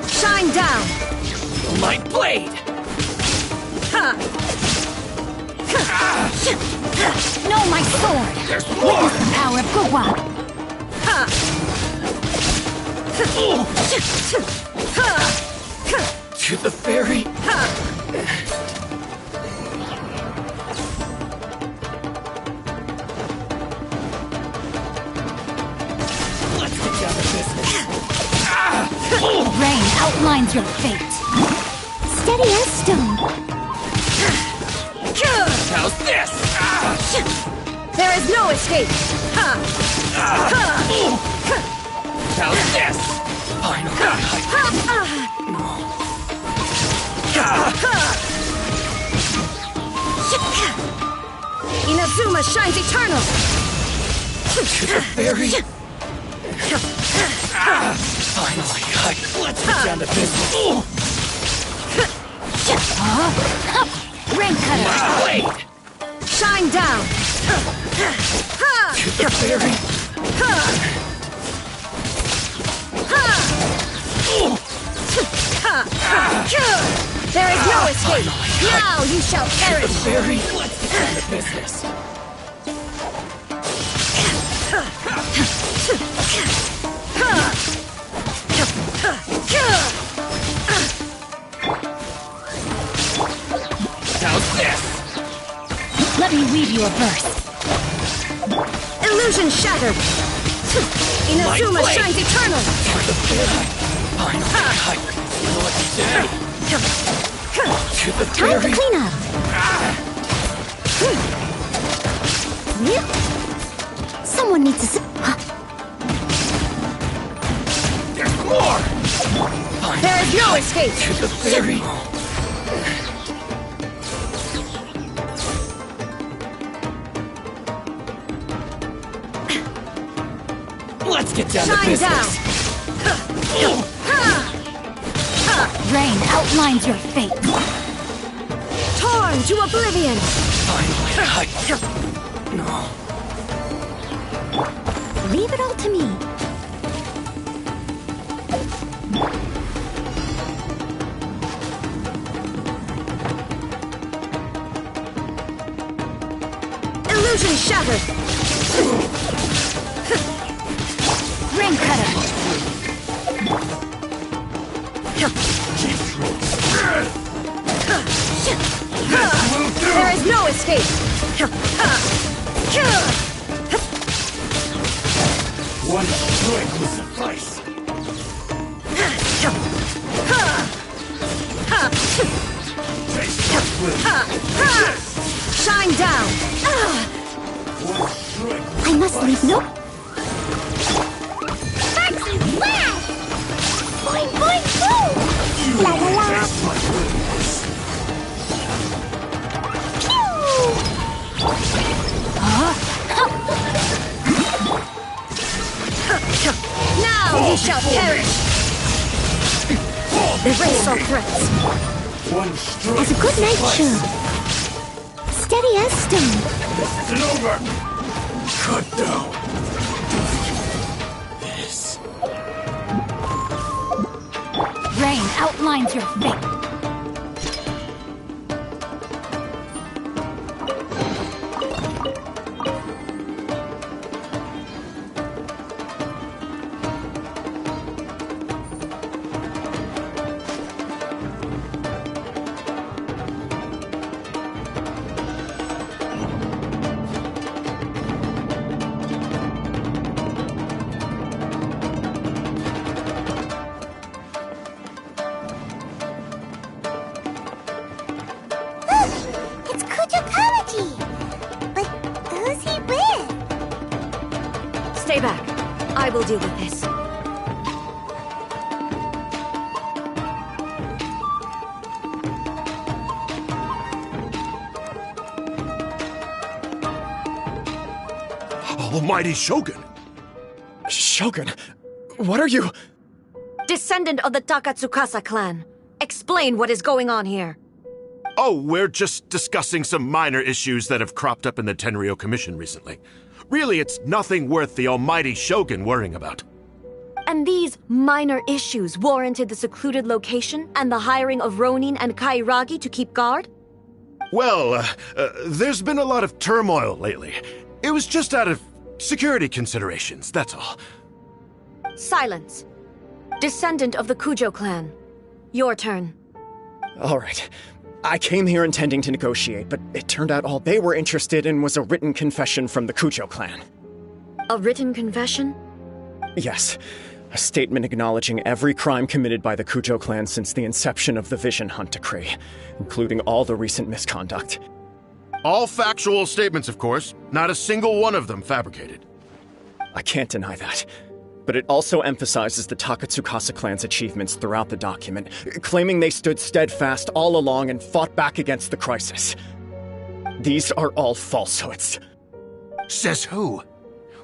Shine down! My blade! No, my sword! There's more! Power of Gugwa! To the ferry! Let's get down to business. Rain outlines your fate. Steady as stone. How's this? There is no escape! How's this? Finally. Inazuma shines eternal! To the ferry. Finally. Let's get down to business. Rain cutter. My blade! Shine down! To the ferry. There is no escape! Now you shall perish! Ferry. Let's get down to business. How's this? Let me weave you a verse. Illusion shattered! Inazuma blade. shines eternal! To the ferry. Finally. Lucky day. To the Time to ferry. clean up. Someone needs to... There's more! There is no escape! To the ferry. Let's get down to Shine business. down! Rain outlines your fate. Torn to oblivion! Finally. No. Leave it all to me. Illusion shattered! Rain cutter. There is no escape! One strike will suffice. Shine down! I must leave no... Sparky blast! Boing, boing, boom! La la la! Pew! Now you shall perish! Erase all threats. As a good knight should. Steady as stone. It's over! Cut down. This. Rain outlines your fate. Stay back. I will deal with this. Almighty Shogun! Shogun, what are you... Descendant of the Takatsukasa clan. Explain what is going on here. Oh, we're just discussing some minor issues that have cropped up in the Tenryo Commission recently. Really, it's nothing worth the almighty Shogun worrying about. And these minor issues warranted the secluded location and the hiring of Ronin and Kairagi to keep guard? Well, there's been a lot of turmoil lately. It was just out of security considerations, that's all. Silence. Descendant of the Kujo clan. Your turn. All right. I came here intending to negotiate, but it turned out all they were interested in was a written confession from the Kujo clan. A written confession? Yes. A statement acknowledging every crime committed by the Kujo clan since the inception of the Vision Hunt Decree, including all the recent misconduct. All factual statements, of course. Not a single one of them fabricated. I can't deny that. But it also emphasizes the Takatsukasa clan's achievements throughout the document, claiming they stood steadfast all along and fought back against the crisis. These are all falsehoods. Says who?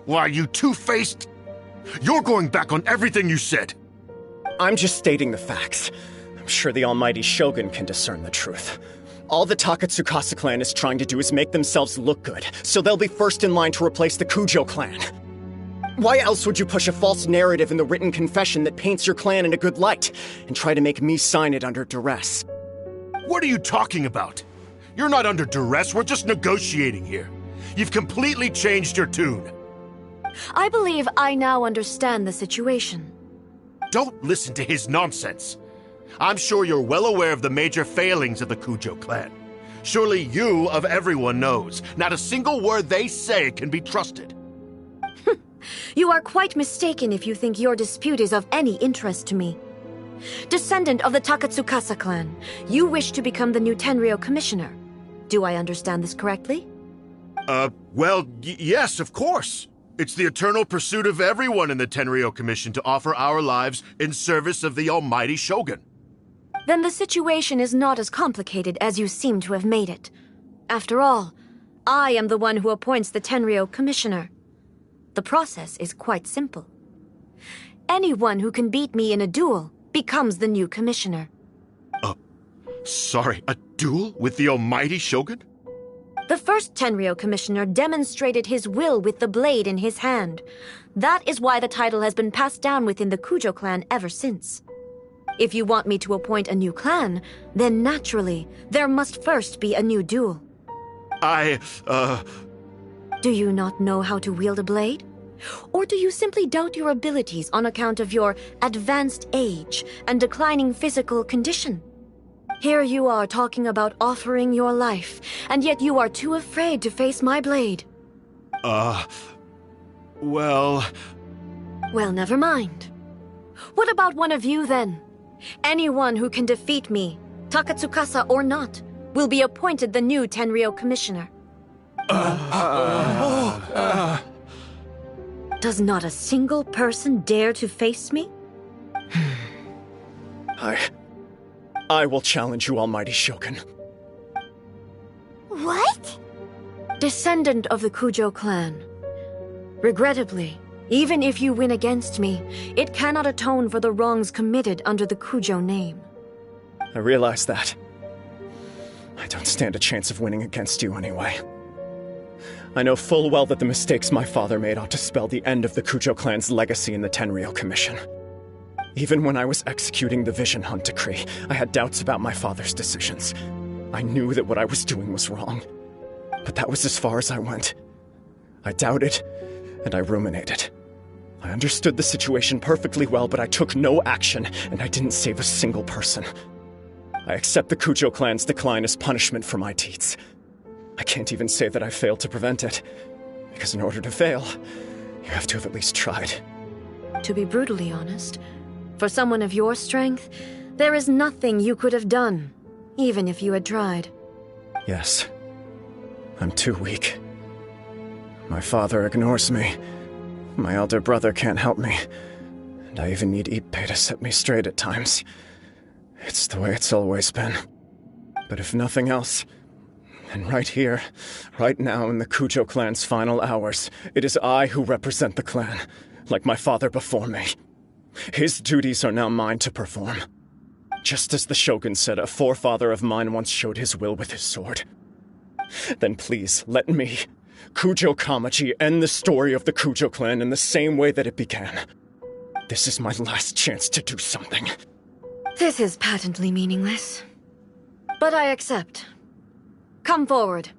Why, you two-faced... You're going back on everything you said. I'm just stating the facts. I'm sure the almighty Shogun can discern the truth. All the Takatsukasa clan is trying to do is make themselves look good, so they'll be first in line to replace the Kujo clan. Why else would you push a false narrative in the written confession that paints your clan in a good light, and try to make me sign it under duress? What are you talking about? You're not under duress, we're just negotiating here. You've completely changed your tune. I believe I now understand the situation. Don't listen to his nonsense. I'm sure you're well aware of the major failings of the Kujo clan. Surely you, of everyone, knows. Not a single word they say can be trusted. You are quite mistaken if you think your dispute is of any interest to me. Descendant of the Takatsukasa clan, you wish to become the new Tenryo commissioner. Do I understand this correctly? Well, yes, of course. It's the eternal pursuit of everyone in the Tenryo Commission to offer our lives in service of the almighty Shogun. Then the situation is not as complicated as you seem to have made it. After all, I am the one who appoints the Tenryo commissioner. The process is quite simple. Anyone who can beat me in a duel becomes the new commissioner. Sorry, a duel with the almighty Shogun? The first Tenryo commissioner demonstrated his will with the blade in his hand. That is why the title has been passed down within the Kujo clan ever since. If you want me to appoint a new clan, then naturally, there must first be a new duel. Do you not know how to wield a blade? Or do you simply doubt your abilities on account of your advanced age and declining physical condition? Here you are talking about offering your life, and yet you are too afraid to face my blade. Well, never mind. What about one of you, then? Anyone who can defeat me, Takatsukasa or not. will be appointed the new Tenryou commissioner. Does not a single person dare to face me? I will challenge you, Almighty Shogun. What? Descendant of the Kujo clan. Regrettably, even if you win against me, it cannot atone for the wrongs committed under the Kujo name. I realize that. I don't stand a chance of winning against you anyway. I know full well that the mistakes my father made ought to spell the end of the Kujo clan's legacy in the Tenryou Commission. Even when I was executing the Vision Hunt decree, I had doubts about my father's decisions. I knew that what I was doing was wrong. But that was as far as I went. I doubted, and I ruminated. I understood the situation perfectly well, but I took no action, and I didn't save a single person. I accept the Kujo clan's decline as punishment for my deeds. I can't even say that I failed to prevent it, because in order to fail, you have to have at least tried. To be brutally honest, for someone of your strength, there is nothing you could have done, even if you had tried. Yes. I'm too weak. My father ignores me. My elder brother can't help me. And I even need Ippei to set me straight at times. It's the way it's always been. But if nothing else, then right here, right now in the Kujo clan's final hours, it is I who represent the clan, like my father before me. His duties are now mine to perform. Just as the Shogun said, a forefather of mine once showed his will with his sword. Then please, let me, Kujo Kamaji, end the story of the Kujo clan in the same way that it began. This is my last chance to do something. This is patently meaningless. But I accept. Come forward.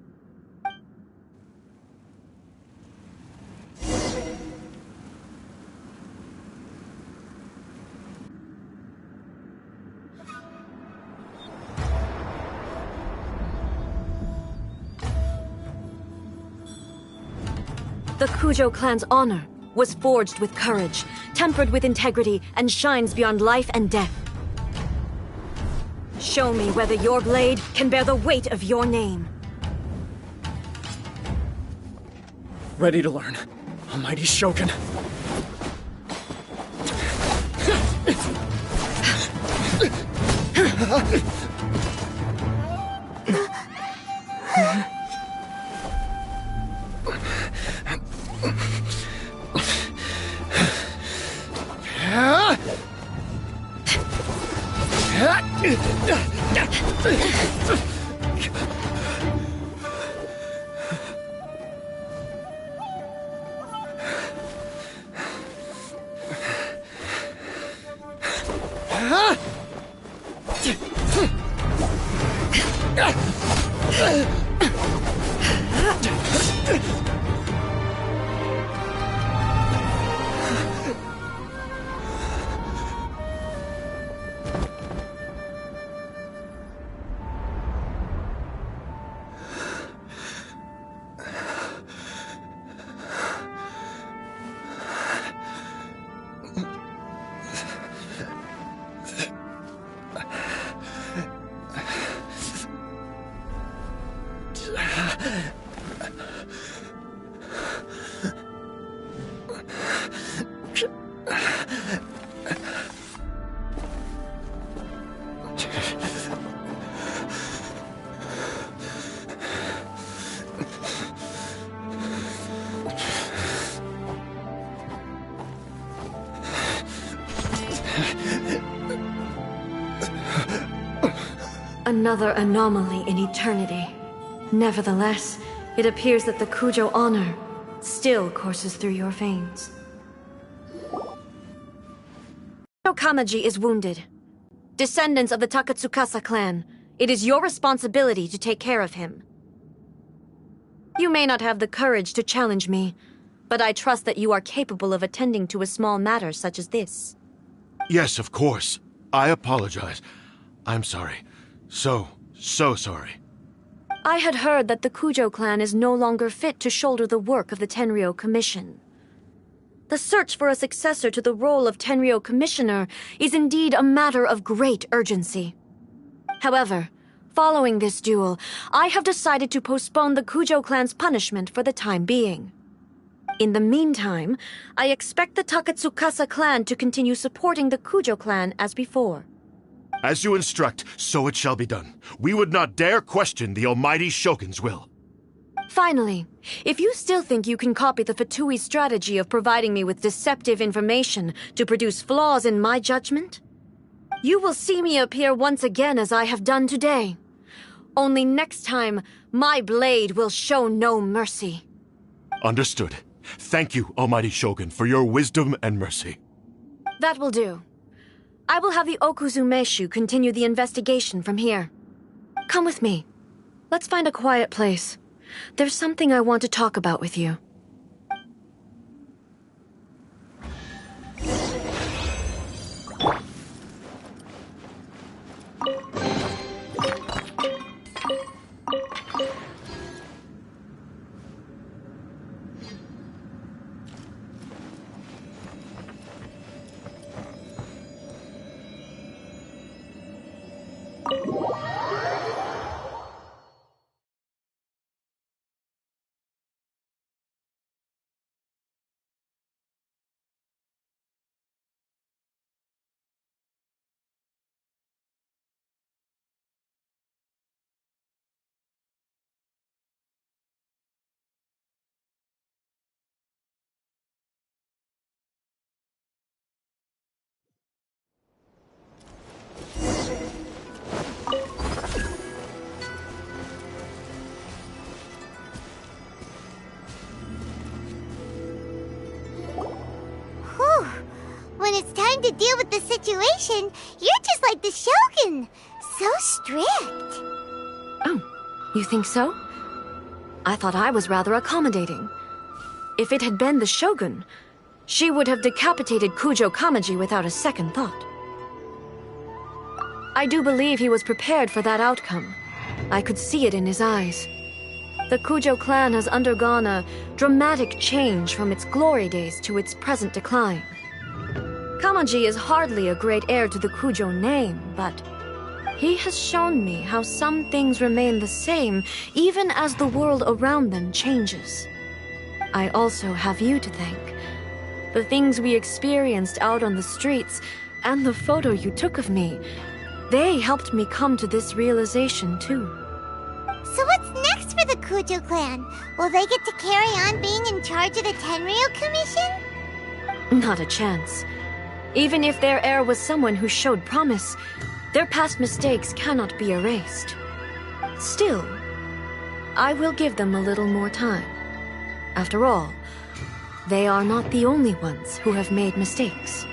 The Kujo clan's honor was forged with courage, tempered with integrity, and shines beyond life and death. Show me whether your blade can bear the weight of your name. Ready to learn, Almighty Shogun. Another anomaly in eternity. Nevertheless, it appears that the Kujo honor still courses through your veins. Kamaji is wounded. Descendants of the Takatsukasa clan, it is your responsibility to take care of him. You may not have the courage to challenge me, but I trust that you are capable of attending to a small matter such as this. Yes, of course. I apologize. I'm sorry. So sorry. I had heard that the Kujo clan is no longer fit to shoulder the work of the Tenryou Commission. The search for a successor to the role of Tenryou Commissioner is indeed a matter of great urgency. However, Following this duel, I have decided to postpone the Kujo clan's punishment for the time being. In the meantime, I expect the Takatsukasa clan to continue supporting the Kujo clan as before. As you instruct, so it shall be done. We would not dare question the almighty Shogun's will. Finally, if you still think you can copy the Fatui strategy of providing me with deceptive information to produce flaws in my judgment, you will see me appear once again as I have done today. Only next time, my blade will show no mercy. Understood. Thank you, almighty Shogun, for your wisdom and mercy. That will do. I will have the Okuzumeshu continue the investigation from here. Come with me. Let's find a quiet place. There's something I want to talk about with you. When it's time to deal with the situation, you're just like the Shogun. So strict. Oh, you think so? I thought I was rather accommodating. If it had been the Shogun, she would have decapitated Kujo Kamaji without a second thought. I do believe he was prepared for that outcome. I could see it in his eyes. The Kujo clan has undergone a dramatic change from its glory days to its present decline. Kamaji is hardly a great heir to the Kujo name, but he has shown me how some things remain the same even as the world around them changes. I also have you to thank. The things we experienced out on the streets and the photo you took of me, they helped me come to this realization too. So what's next for the Kujo clan? Will they get to carry on being in charge of the Tenryo Commission? Not a chance. Even if their heir was someone who showed promise, their past mistakes cannot be erased. Still, I will give them a little more time. After all, they are not the only ones who have made mistakes.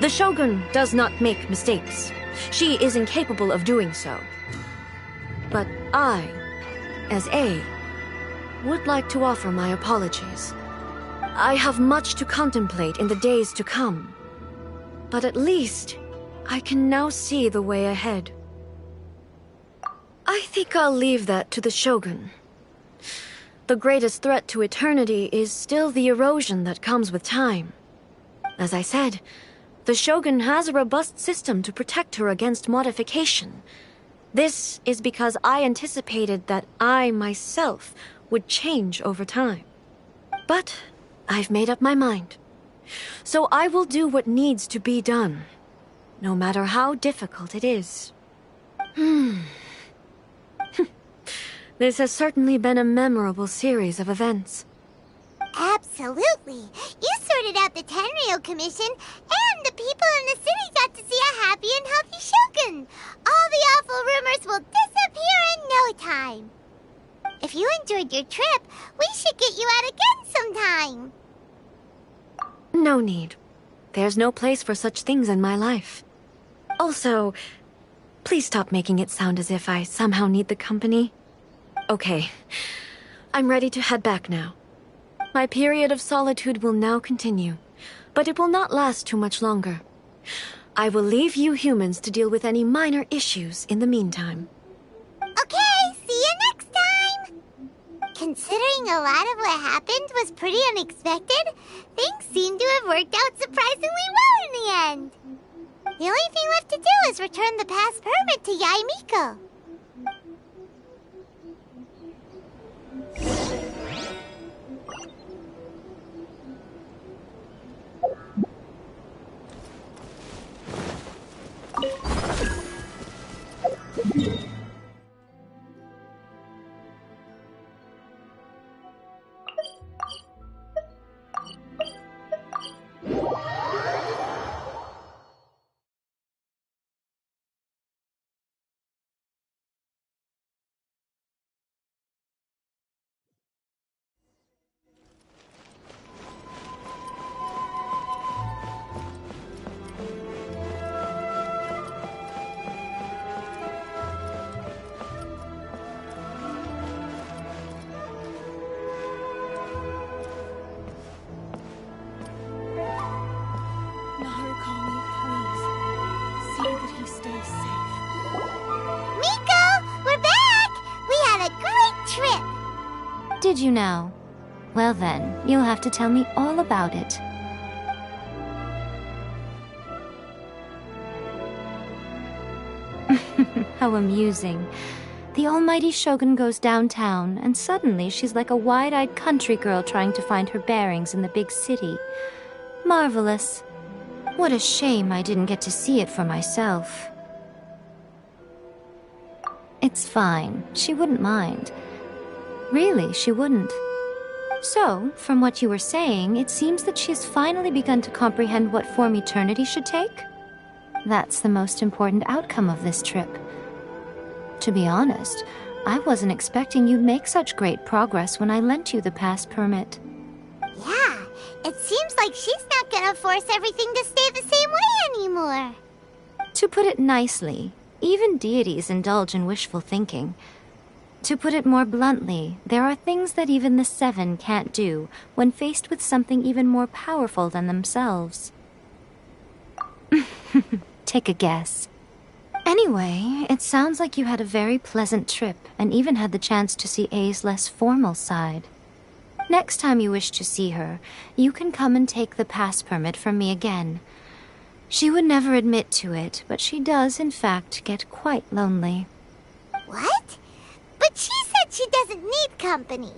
The Shogun does not make mistakes. She is incapable of doing so. But I, as A, would like to offer my apologies. I have much to contemplate in the days to come. But at least, I can now see the way ahead. I think I'll leave that to the Shogun. The greatest threat to eternity is still the erosion that comes with time. As I said, the Shogun has a robust system to protect her against modification. This is because I anticipated that I myself would change over time. But I've made up my mind. So I will do what needs to be done, no matter how difficult it is. This has certainly been a memorable series of events. Absolutely. You sorted out the Tenryo Commission, and the people in the city got to see a happy and healthy Shogun. All the awful rumors will disappear in no time. If you enjoyed your trip, we should get you out again sometime. No need. There's no place for such things in my life. Also, please stop making it sound as if I somehow need the company. Okay, I'm ready to head back now. My period of solitude will now continue, but it will not last too much longer. I will leave you humans to deal with any minor issues in the meantime. Okay, see you next time! Considering a lot of what happened was pretty unexpected, things seem to have worked out surprisingly well in the end. The only thing left to do is return the pass permit to Yae Miko. Did you now? Well then, you'll have to tell me all about it. How amusing. The almighty Shogun goes downtown, and suddenly she's like a wide-eyed country girl trying to find her bearings in the big city. Marvelous. What a shame I didn't get to see it for myself. It's fine. She wouldn't mind. Really, she wouldn't. So, from what you were saying, it seems that she has finally begun to comprehend what form eternity should take? That's the most important outcome of this trip. To be honest, I wasn't expecting you'd make such great progress when I lent you the pass permit. Yeah, it seems like she's not gonna force everything to stay the same way anymore. To put it nicely, even deities indulge in wishful thinking. To put it more bluntly, there are things that even the Seven can't do when faced with something even more powerful than themselves. Take a guess. Anyway, it sounds like you had a very pleasant trip and even had the chance to see A's less formal side. Next time you wish to see her, you can come and take the pass permit from me again. She would never admit to it, but she does, in fact, get quite lonely. What? But she said she doesn't need company.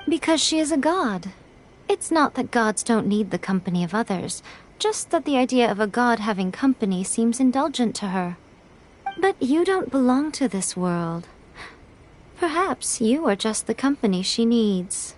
Because she is a god. It's not that gods don't need the company of others, just that the idea of a god having company seems indulgent to her. But you don't belong to this world. Perhaps you are just the company she needs.